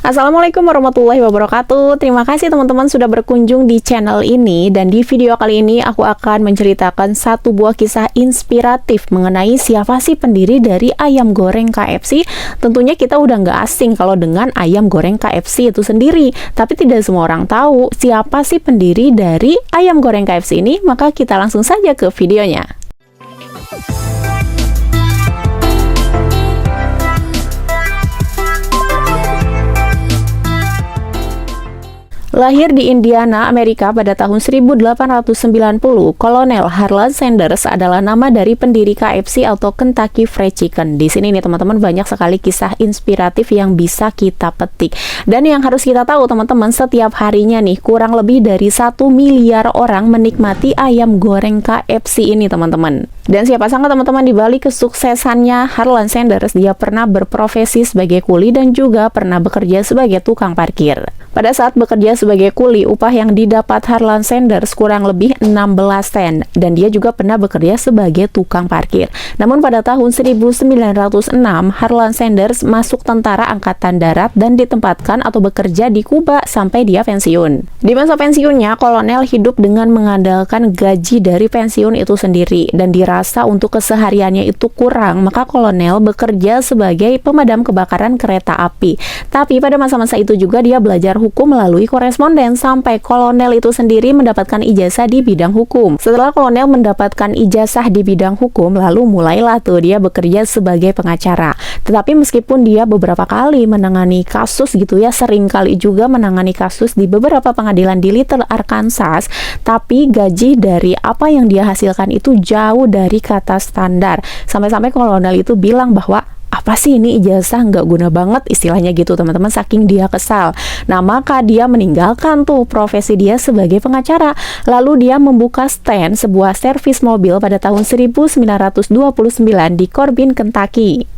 Assalamualaikum warahmatullahi wabarakatuh. Terima kasih teman-teman sudah berkunjung di channel ini. Dan di video kali ini aku akan menceritakan satu buah kisah inspiratif mengenai siapa sih pendiri dari ayam goreng KFC. Tentunya kita udah nggak asing kalau dengan ayam goreng KFC itu sendiri. Tapi tidak semua orang tahu siapa sih pendiri dari ayam goreng KFC ini. Maka kita langsung saja ke videonya. Lahir di Indiana, Amerika pada tahun 1890, Kolonel Harlan Sanders adalah nama dari pendiri KFC atau Kentucky Fried Chicken. Di sini nih teman-teman banyak sekali kisah inspiratif yang bisa kita petik. Dan yang harus kita tahu teman-teman, setiap harinya nih kurang lebih dari 1 miliar orang menikmati ayam goreng KFC ini teman-teman. Dan siapa sangka teman-teman di balik kesuksesannya Harlan Sanders, dia pernah berprofesi sebagai kuli dan juga pernah bekerja sebagai tukang parkir. Pada saat bekerja sebagai kuli, upah yang didapat Harlan Sanders kurang lebih 16 sen, dan dia juga pernah bekerja sebagai tukang parkir. Namun pada tahun 1906, Harlan Sanders masuk tentara angkatan darat dan ditempatkan atau bekerja di Kuba sampai dia pensiun. Di masa pensiunnya, kolonel hidup dengan mengandalkan gaji dari pensiun itu sendiri, dan dirasa untuk kesehariannya itu kurang, maka kolonel bekerja sebagai pemadam kebakaran kereta api. Tapi pada masa-masa itu juga dia belajar hukum melalui koresponden sampai kolonel itu sendiri mendapatkan ijazah di bidang hukum. Setelah kolonel mendapatkan ijazah di bidang hukum, lalu mulailah tuh dia bekerja sebagai pengacara. Tetapi meskipun dia beberapa kali menangani kasus gitu ya, sering kali juga menangani kasus di beberapa pengadilan di Little Arkansas, tapi gaji dari apa yang dia hasilkan itu jauh dari kata standar. Sampai-sampai kolonel itu bilang bahwa apa sih ini ijazah nggak guna banget istilahnya gitu teman-teman, saking dia kesal. Nah maka dia meninggalkan tuh profesi dia sebagai pengacara, lalu dia membuka stand sebuah servis mobil pada tahun 1929 di Corbin, Kentucky.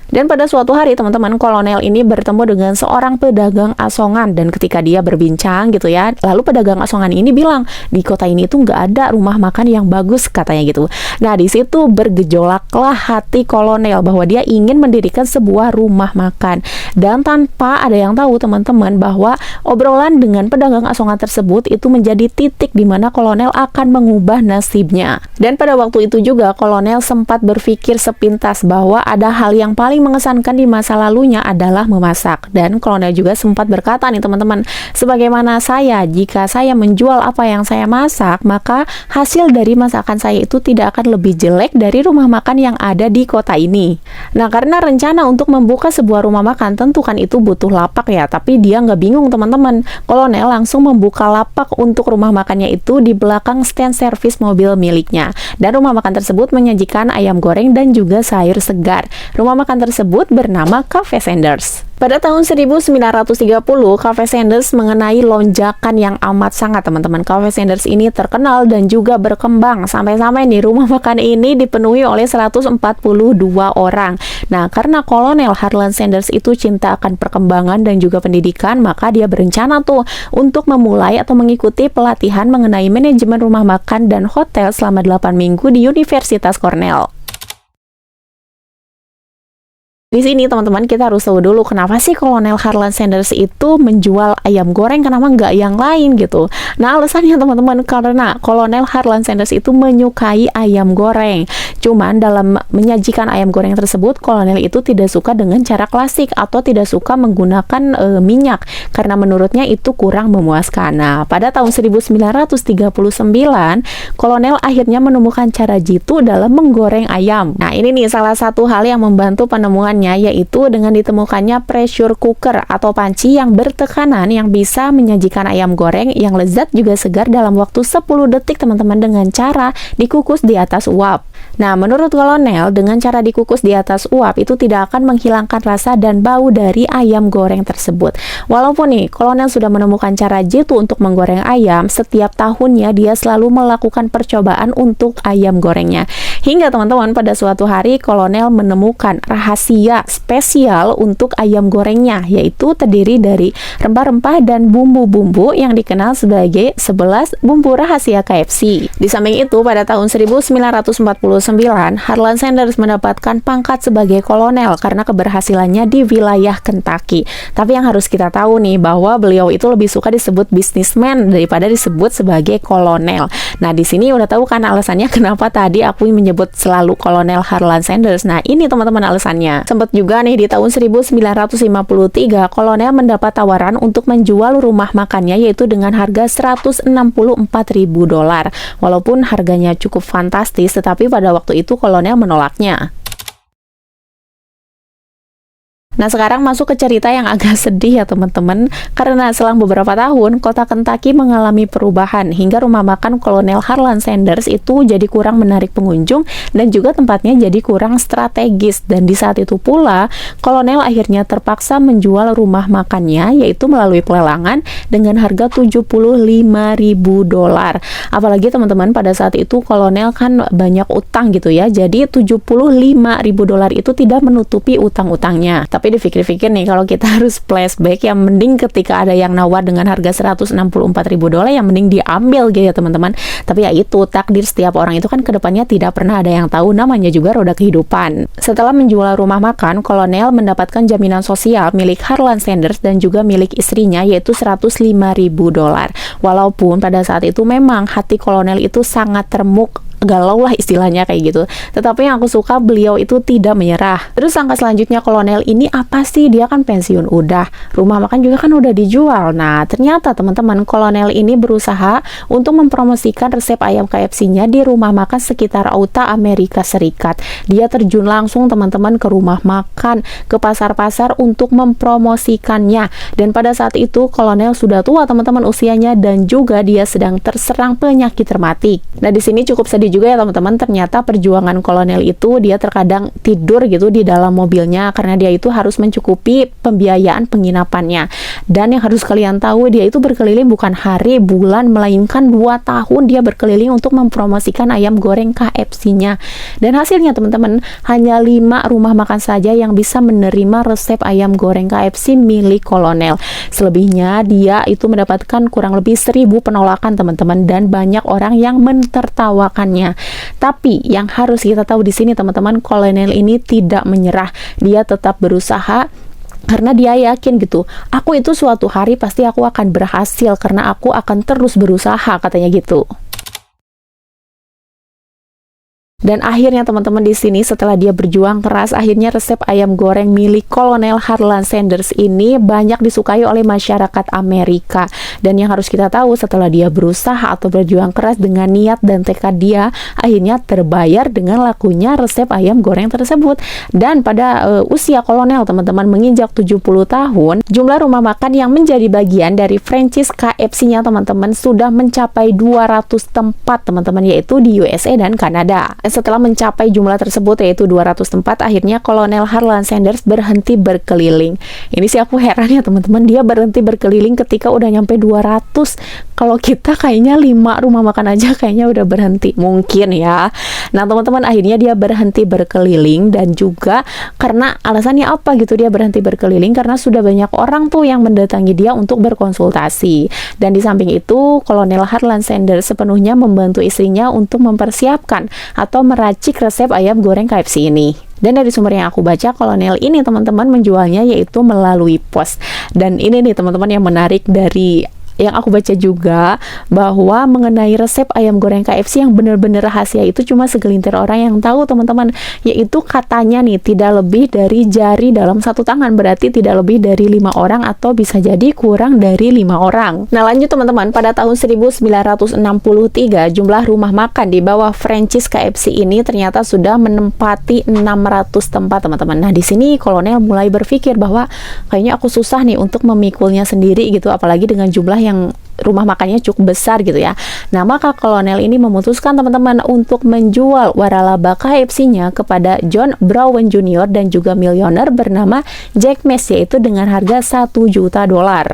Dan pada suatu hari teman-teman, kolonel ini bertemu dengan seorang pedagang asongan, dan ketika dia berbincang gitu ya, lalu pedagang asongan ini bilang di kota ini tuh nggak ada rumah makan yang bagus katanya gitu. Nah di situ bergejolaklah hati kolonel bahwa dia ingin mendirikan sebuah rumah makan, dan tanpa ada yang tahu teman-teman bahwa obrolan dengan pedagang asongan tersebut itu menjadi titik di mana kolonel akan mengubah nasibnya. Dan pada waktu itu juga kolonel sempat berpikir sepintas bahwa ada hal yang paling mengesankan di masa lalunya adalah memasak. Dan kolonel juga sempat berkata nih teman-teman, sebagaimana saya, jika saya menjual apa yang saya masak, maka hasil dari masakan saya itu tidak akan lebih jelek dari rumah makan yang ada di kota ini. Nah karena rencana untuk membuka sebuah rumah makan tentu kan itu butuh lapak ya, tapi dia nggak bingung teman-teman. Kolonel langsung membuka lapak untuk rumah makannya itu di belakang stand servis mobil miliknya, dan rumah makan tersebut menyajikan ayam goreng dan juga sayur segar. Rumah makan tersebut bernama Cafe Sanders. Pada tahun 1930, Cafe Sanders mengenai lonjakan yang amat sangat teman-teman. Cafe Sanders ini terkenal dan juga berkembang sampai-sampai nih rumah makan ini dipenuhi oleh 142 orang. Nah, karena kolonel Harlan Sanders itu cinta akan perkembangan dan juga pendidikan, maka dia berencana tuh untuk memulai atau mengikuti pelatihan mengenai manajemen rumah makan dan hotel selama 8 minggu di Universitas Cornell. Di sini teman-teman kita harus tahu dulu kenapa sih kolonel Harlan Sanders itu menjual ayam goreng, kenapa nggak yang lain gitu. Nah alasannya teman-teman karena kolonel Harlan Sanders itu menyukai ayam goreng. Cuman dalam menyajikan ayam goreng tersebut, kolonel itu tidak suka dengan cara klasik atau tidak suka menggunakan minyak karena menurutnya itu kurang memuaskan. Nah pada tahun 1939 kolonel akhirnya menemukan cara jitu dalam menggoreng ayam. Nah ini nih salah satu hal yang membantu penemuan, yaitu dengan ditemukannya pressure cooker atau panci yang bertekanan yang bisa menyajikan ayam goreng yang lezat juga segar dalam waktu 10 detik teman-teman, dengan cara dikukus di atas uap. Nah menurut kolonel, dengan cara dikukus di atas uap itu tidak akan menghilangkan rasa dan bau dari ayam goreng tersebut. Walaupun nih kolonel sudah menemukan cara jitu untuk menggoreng ayam, setiap tahunnya dia selalu melakukan percobaan untuk ayam gorengnya. Hingga teman-teman pada suatu hari kolonel menemukan rahasia spesial untuk ayam gorengnya, yaitu terdiri dari rempah-rempah dan bumbu-bumbu yang dikenal sebagai 11 bumbu rahasia KFC. Di samping itu, pada tahun 1949, Harlan Sanders mendapatkan pangkat sebagai kolonel karena keberhasilannya di wilayah Kentucky. Tapi yang harus kita tahu nih, bahwa beliau itu lebih suka disebut businessman daripada disebut sebagai kolonel. Nah, di sini udah tahu kan alasannya kenapa tadi aku menyebut selalu kolonel Harlan Sanders. Nah, ini teman-teman alasannya. Sempat juga nih di tahun 1953, kolonel mendapat tawaran untuk menjual rumah makannya, yaitu dengan harga $164.000. Walaupun harganya cukup fantastis, tetapi pada waktu itu kolonel menolaknya. Nah, sekarang masuk ke cerita yang agak sedih ya teman-teman, karena selang beberapa tahun kota Kentucky mengalami perubahan hingga rumah makan kolonel Harlan Sanders itu jadi kurang menarik pengunjung dan juga tempatnya jadi kurang strategis. Dan di saat itu pula kolonel akhirnya terpaksa menjual rumah makannya, yaitu melalui pelelangan dengan harga $75.000. Apalagi teman-teman pada saat itu kolonel kan banyak utang gitu ya, jadi $75.000 itu tidak menutupi utang-utangnya. Tapi dipikir-pikir nih, kalau kita harus flashback, yang mending ketika ada yang nawar dengan harga $164.000, yang mending diambil gitu ya teman-teman. Tapi ya itu, takdir setiap orang itu kan kedepannya tidak pernah ada yang tahu, namanya juga roda kehidupan. Setelah menjual rumah makan, kolonel mendapatkan jaminan sosial milik Harlan Sanders dan juga milik istrinya, yaitu $105.000. Walaupun pada saat itu memang hati kolonel itu sangat termuk, galau lah istilahnya kayak gitu. Tetapi yang aku suka, beliau itu tidak menyerah. Terus langkah selanjutnya kolonel ini apa sih? Dia kan pensiun udah, rumah makan juga kan udah dijual. Nah, ternyata teman-teman, kolonel ini berusaha untuk mempromosikan resep ayam KFC-nya di rumah makan sekitar Utah, Amerika Serikat. Dia terjun langsung teman-teman ke rumah makan, ke pasar-pasar untuk mempromosikannya. Dan pada saat itu kolonel sudah tua teman-teman usianya, dan juga dia sedang terserang penyakit rematik. Nah, di sini cukup sedih juga ya teman-teman, ternyata perjuangan kolonel itu dia terkadang tidur gitu di dalam mobilnya karena dia itu harus mencukupi pembiayaan penginapannya. Dan yang harus kalian tahu, dia itu berkeliling bukan hari, bulan, melainkan 2 tahun dia berkeliling untuk mempromosikan ayam goreng KFC-nya. Dan hasilnya teman-teman, hanya 5 rumah makan saja yang bisa menerima resep ayam goreng KFC milik kolonel. Selebihnya dia itu mendapatkan kurang lebih 1.000 penolakan teman-teman, dan banyak orang yang mentertawakannya. Tapi yang harus kita tahu di sini teman-teman, kolonel ini tidak menyerah. Dia tetap berusaha karena dia yakin gitu, aku itu suatu hari pasti aku akan berhasil karena aku akan terus berusaha, katanya gitu. Dan akhirnya teman-teman di sini setelah dia berjuang keras, akhirnya resep ayam goreng milik kolonel Harlan Sanders ini banyak disukai oleh masyarakat Amerika. Dan yang harus kita tahu, setelah dia berusaha atau berjuang keras dengan niat dan tekad dia, akhirnya terbayar dengan lakunya resep ayam goreng tersebut. Dan pada usia kolonel teman-teman menginjak 70 tahun, jumlah rumah makan yang menjadi bagian dari franchise KFC-nya teman-teman sudah mencapai 200 tempat teman-teman, yaitu di USA dan Kanada. Setelah mencapai jumlah tersebut, yaitu 200 tempat, akhirnya kolonel Harlan Sanders berhenti berkeliling. Ini sih aku heran ya teman-teman, dia berhenti berkeliling ketika udah nyampe 200. Kalau kita kayaknya 5 rumah makan aja kayaknya udah berhenti, mungkin ya. Nah teman-teman, akhirnya dia berhenti berkeliling, dan juga karena alasannya apa gitu dia berhenti berkeliling, karena sudah banyak orang tuh yang mendatangi dia untuk berkonsultasi. Dan di samping itu, kolonel Harlan Sanders sepenuhnya membantu istrinya untuk mempersiapkan atau meracik resep ayam goreng KFC ini. Dan dari sumber yang aku baca, kolonel ini teman-teman menjualnya yaitu melalui pos. Dan ini nih teman-teman yang menarik dari yang aku baca juga, bahwa mengenai resep ayam goreng KFC yang benar-benar rahasia itu cuma segelintir orang yang tahu teman-teman, yaitu katanya nih tidak lebih dari jari dalam satu tangan, berarti tidak lebih dari 5 orang atau bisa jadi kurang dari 5 orang. Nah lanjut teman-teman, pada tahun 1963 jumlah rumah makan di bawah franchise KFC ini ternyata sudah menempati 600 tempat teman-teman. Nah di sini kolonel mulai berpikir bahwa kayaknya aku susah nih untuk memikulnya sendiri gitu, apalagi dengan jumlah yang rumah makannya cukup besar gitu ya. Nah, maka kolonel ini memutuskan teman-teman untuk menjual waralaba KFC-nya kepada John Brown Jr. dan juga miliuner bernama Jack Mace, yaitu dengan harga $1 juta.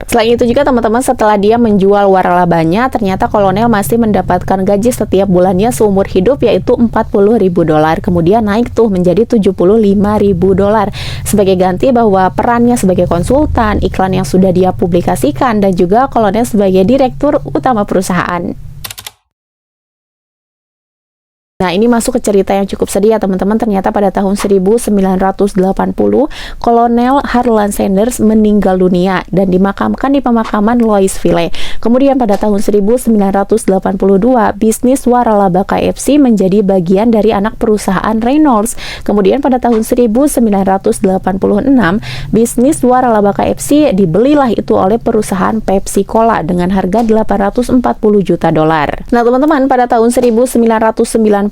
Selain itu juga teman-teman, setelah dia menjual waralabanya, ternyata kolonel masih mendapatkan gaji setiap bulannya seumur hidup, yaitu $40.000. Kemudian naik tuh menjadi $75.000 sebagai ganti bahwa perannya sebagai konsultan, iklan yang sudah dia publikasikan, dan juga kolonel sebagai direktur utama perusahaan. Nah, ini masuk ke cerita yang cukup sedih ya teman-teman. Ternyata pada tahun 1980, Kolonel Harlan Sanders meninggal dunia dan dimakamkan di pemakaman Louisville. Kemudian pada tahun 1982, bisnis waralaba KFC menjadi bagian dari anak perusahaan Reynolds. Kemudian pada tahun 1986, bisnis waralaba KFC dibelilah itu oleh perusahaan Pepsi Cola dengan harga $840 juta. Nah, teman-teman, pada tahun 1995,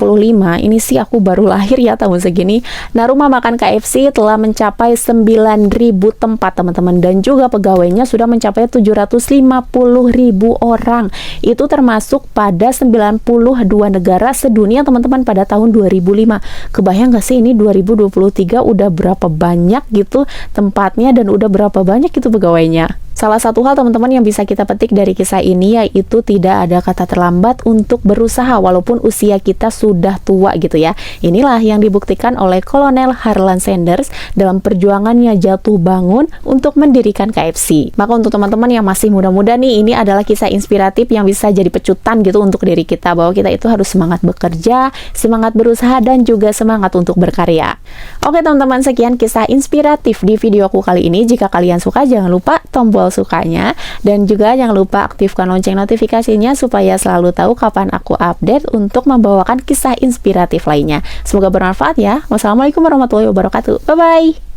ini sih aku baru lahir ya tahun segini. Nah, rumah makan KFC telah mencapai 9.000 tempat teman-teman, dan juga pegawainya sudah mencapai 750.000 orang. Itu termasuk pada 92 negara sedunia teman-teman pada tahun 2005. Kebayang gak sih ini 2023 udah berapa banyak gitu tempatnya dan udah berapa banyak gitu pegawainya. Salah satu hal teman-teman yang bisa kita petik dari kisah ini yaitu tidak ada kata terlambat untuk berusaha walaupun usia kita sudah tua gitu ya. Inilah yang dibuktikan oleh Kolonel Harlan Sanders dalam perjuangannya jatuh bangun untuk mendirikan KFC. Maka untuk teman-teman yang masih muda-muda nih, ini adalah kisah inspiratif yang bisa jadi pecutan gitu untuk diri kita, bahwa kita itu harus semangat bekerja, semangat berusaha, dan juga semangat untuk berkarya. Oke teman-teman, sekian kisah inspiratif di video aku kali ini. Jika kalian suka, jangan lupa tombol sukanya, dan juga jangan lupa aktifkan lonceng notifikasinya supaya selalu tahu kapan aku update untuk membawakan kisah inspiratif lainnya. Semoga bermanfaat ya. Wassalamualaikum warahmatullahi wabarakatuh. Bye bye.